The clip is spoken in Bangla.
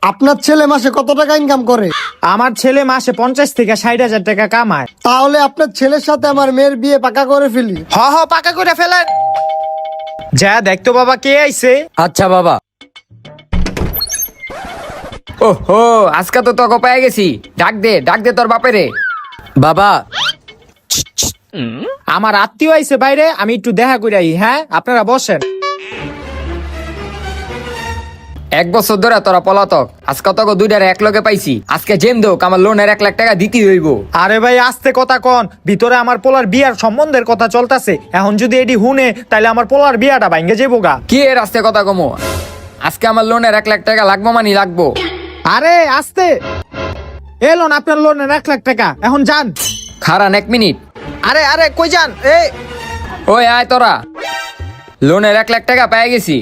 আপনার ছেলে মাসে কত টাকা ইনকাম করে? আমার ছেলে মাসে 50 থেকে 60,000 টাকা কামায়। তাহলে আপনার ছেলের সাথে আমার মেয়ের বিয়ে পাকা করে ফেলি। হ হ, পাকা করে ফেলেন। যা দেখতো বাবা কে আইছে। আচ্ছা বাবা। ওহো, আজকে তো তোকে পেয়ে গেছি। ডাক দে তোর বাপেরে। বাবা, আমার আত্মীয় আইছে বাইরে, আমি একটু দেখা করে আই। হ্যাঁ, আপনারা বসেন। 1 বছর ধরে তোরা পলাতক, আজকে তোকে দুইটারে এক লগে পাইছি। আজকে জেম দোক আমার লোনের 1 লাখ টাকা দিতে হইব। আরে ভাই আস্তে কথা কন, ভিতরে আমার পোলার বিয়ার সম্বন্ধের কথা চলতেছে। এখন যদি এটি হুনে তাইলে আমার পোলার বিয়াটা ভাঙ্গে যাবো গা। কি এর আস্তে কথা কমো? আজকে আমার লোনের 1 লাখ টাকা লাগবো মানে লাগবো। আরে আস্তে, এলোন আপনার লোনের 1 লাখ টাকা, এখন যান। খারান 1 মিনিট। আরে আরে কই যান? ওই আয় তোরা, লোনের 1 লাখ টাকা পেয়ে গেছি।